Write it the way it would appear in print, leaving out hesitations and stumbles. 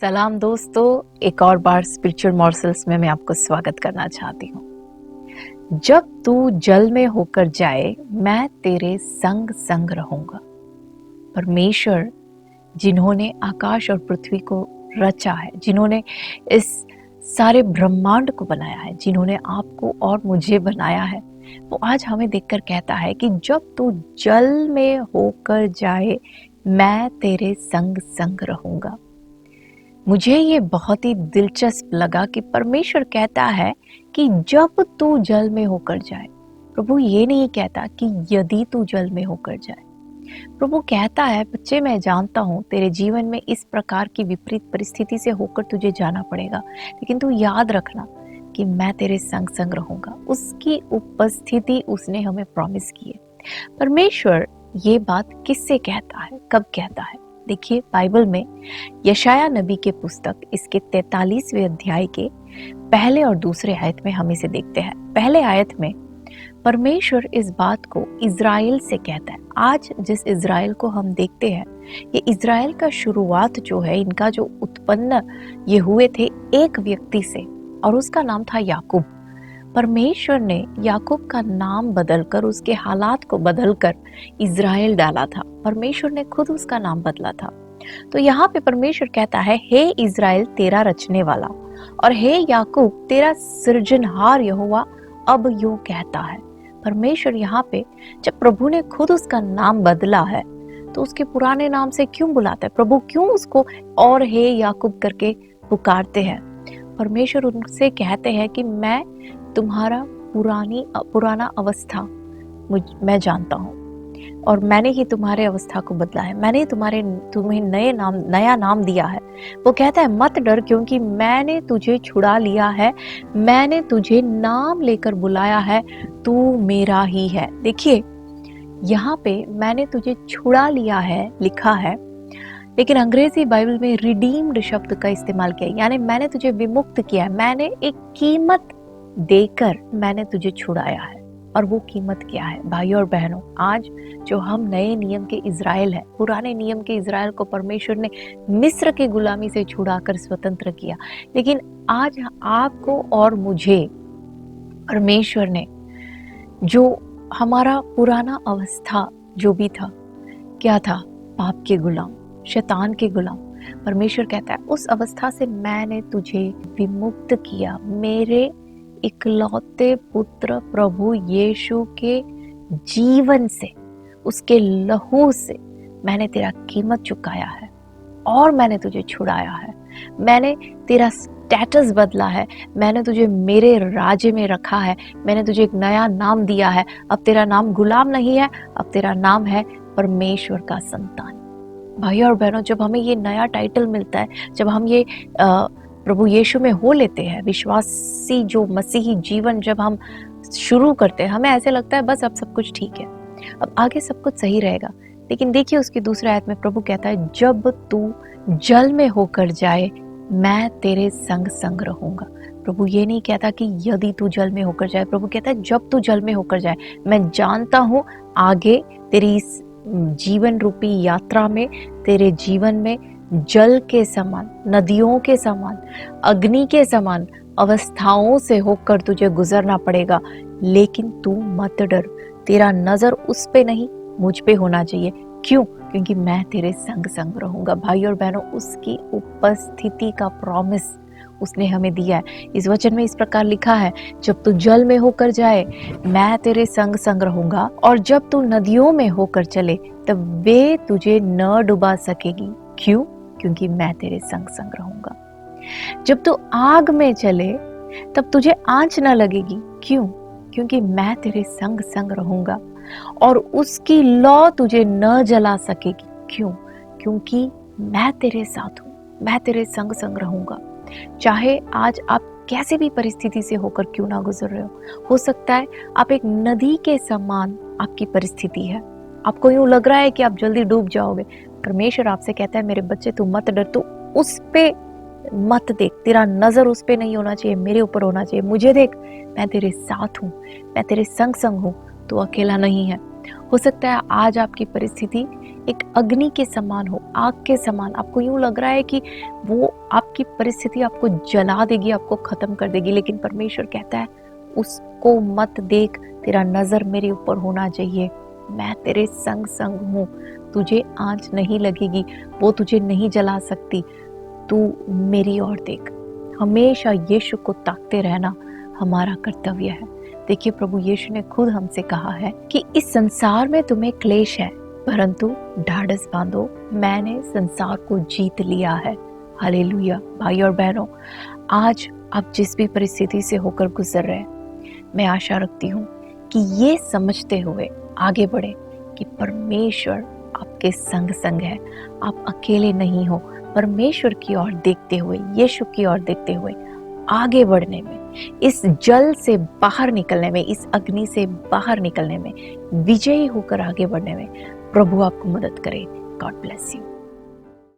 सलाम दोस्तों, एक और बार स्पिरिचुअल मॉर्सल्स में मैं आपको स्वागत करना चाहती हूँ। जब तू जल में होकर जाए, मैं तेरे संग संग रहूंगा। परमेश्वर जिन्होंने आकाश और पृथ्वी को रचा है, जिन्होंने इस सारे ब्रह्मांड को बनाया है, जिन्होंने आपको और मुझे बनाया है, वो आज हमें देखकर कहता है कि जब तू जल में होकर जाए, मैं तेरे संग संग रहूंगा। मुझे ये बहुत ही दिलचस्प लगा कि परमेश्वर कहता है कि जब तू जल में होकर जाए। प्रभु ये नहीं कहता कि यदि तू जल में होकर जाए। प्रभु कहता है, बच्चे मैं जानता हूँ तेरे जीवन में इस प्रकार की विपरीत परिस्थिति से होकर तुझे जाना पड़ेगा, लेकिन तू याद रखना कि मैं तेरे संग संग रहूंगा। उसकी उपस्थिति उसने हमें प्रॉमिस की है। परमेश्वर ये बात किससे कहता है, कब कहता है? देखिए, बाइबल में यशाया नबी के पुस्तक इसके 43वें अध्याय के पहले और दूसरे आयत में हम इसे देखते हैं। पहले आयत में परमेश्वर इस बात को इज़राइल से कहता है। आज जिस इज़राइल को हम देखते हैं, ये इज़राइल का शुरुआत जो है, इनका जो उत्पन्न ये हुए थे एक व्यक्ति से, और उसका नाम था याकूब। परमेश्वर ने याकूब का नाम बदलकर, उसके हालात को बदलकर इज़राइल डाला था। परमेश्वर ने खुद उसका नाम बदला था। तो यहाँ पे परमेश्वर कहता है, हे इज़राइल तेरा रचने वाला, और हे याकूब तेरा सृजनहार यहोवा अब यूं कहता है। परमेश्वर यहाँ पे जब प्रभु ने खुद उसका नाम बदला है, तो उसके पुराने नाम से क्यों बुलाता है? प्रभु क्यों उसको और हे याकूब करके पुकारते हैं? परमेश्वर उनसे कहते हैं कि मैं तुम्हारा पुराना अवस्था मैं जानता हूँ, और मैंने ही तुम्हारे अवस्था को बदला है। मैंने तुम्हें नया नाम दिया है। वो कहता है, मत डर, क्योंकि मैंने तुझे छुड़ा लिया है, मैंने तुझे नाम लेकर बुलाया है, तू मेरा ही है। देखिए, यहाँ पे मैंने तुझे छुड़ा लिया है लिखा है, लेकिन अंग्रेजी बाइबल में रिडीम्ड शब्द का इस्तेमाल किया, यानी मैंने तुझे विमुक्त किया है, मैंने एक कीमत देकर मैंने तुझे छुड़ाया है। और वो कीमत क्या है? भाइयों और बहनों, आज जो हम नए नियम के इज़राइल है, पुराने नियम के इज़राइल को परमेश्वर ने मिस्र की गुलामी से छुड़ाकर स्वतंत्र किया, लेकिन आज आपको और मुझे परमेश्वर ने जो हमारा पुराना अवस्था जो भी था, क्या था? पाप के गुलाम, शैतान के गुलाम। परमेश्वर कहता है, उस अवस्था से मैंने तुझे विमुक्त किया। मेरे इकलौते पुत्र प्रभु यीशु के जीवन से, उसके लहू से मैंने तेरा कीमत चुकाया है, और मैंने तुझे छुड़ाया है। मैंने तेरा स्टेटस बदला है, मैंने तुझे मेरे राज्य में रखा है, मैंने तुझे एक नया नाम दिया है। अब तेरा नाम गुलाम नहीं है, अब तेरा नाम है परमेश्वर का संतान। भाइयों और बहनों, जब हमें ये नया टाइटल मिलता है, जब हम ये प्रभु यीशु में हो लेते हैं, विश्वासी जो मसीही जीवन जब हम शुरू करते हैं, हमें ऐसे लगता है बस अब सब कुछ ठीक है, अब आगे सब कुछ सही रहेगा। लेकिन देखिए, उसकी दूसरे आयत में प्रभु कहता है, जब तू जल में होकर जाए, मैं तेरे संग संग रहूंगा। प्रभु ये नहीं कहता कि यदि तू जल में होकर जाए, प्रभु कहता है जब तू जल में होकर जाए। मैं जानता हूं आगे तेरी इस जीवन रूपी यात्रा में, तेरे जीवन में जल के समान, नदियों के समान, अग्नि के समान अवस्थाओं से होकर तुझे गुजरना पड़ेगा, लेकिन तू मत डर। तेरा नजर उस पे नहीं, मुझ पे होना चाहिए। क्यों? क्योंकि मैं तेरे संग संग रहूंगा। भाई और बहनों, उसकी उपस्थिति का प्रॉमिस उसने हमें दिया है। इस वचन में इस प्रकार लिखा है, जब तू जल में होकर जाए, मैं तेरे संग संग रहूंगा, और जब तू नदियों में होकर चले, तब वे तुझे न डुबा सकेगी। क्यों? क्योंकि मैं तेरे संग संग रहूंगा। जब तू आग में चले, तब तुझे आंच न लगेगी। क्यों? क्योंकि मैं तेरे संग संग रहूंगा, और उसकी लौ तुझे न जला सकेगी। क्यों? क्योंकि मैं तेरे साथ हूं, मैं तेरे संग संग रहूंगा। चाहे आज आप कैसे भी परिस्थिति से होकर क्यों ना गुजर रहे हो सकता है आप एक नदी के समान आपकी परिस्थिति है, आपको यूं लग रहा है कि आप जल्दी डूब जाओगे। परमेश्वर आपसे कहता है, मेरे बच्चे तू मत डर, तू उस पे मत देख, तेरा नजर उस पे नहीं होना चाहिए, मेरे ऊपर होना चाहिए। मुझे देख, मैं तेरे साथ हूँ, मैं तेरे संग संग हूँ, तू अकेला नहीं है। हो सकता है आज आपकी परिस्थिति एक अग्नि के समान हो, आग के समान। आपको यूं लग रहा है कि वो आपकी परिस्थिति आपको जला देगी, आपको खत्म कर देगी, लेकिन परमेश्वर कहता है उसको मत देख, तेरा नजर मेरे ऊपर होना चाहिए। मैं तेरे संग संग हूँ, तुझे आंच नहीं लगेगी, वो तुझे नहीं जला सकती। तू मेरी ओर देख। हमेशा यीशु को ताकते रहना हमारा कर्तव्य है। देखिए, प्रभु यीशु ने खुद हमसे कहा है कि इस संसार में तुम्हें क्लेश है, परंतु ढाढ़स बांधो, मैंने संसार को जीत लिया है। हालेलुया। भाई और बहनों, आज आप जिस भी परिस्थिति से होकर गुजर रहे हैं, मैं आशा रखती हूँ कि ये समझते हुए आगे बढ़े कि परमेश्वर आपके संग संग है, आप अकेले नहीं हो। परमेश्वर की ओर देखते हुए, यीशु की ओर देखते हुए आगे बढ़ने में, इस जल से बाहर निकलने में, इस अग्नि से बाहर निकलने में, विजयी होकर आगे बढ़ने में प्रभु आपको मदद करे। God bless you.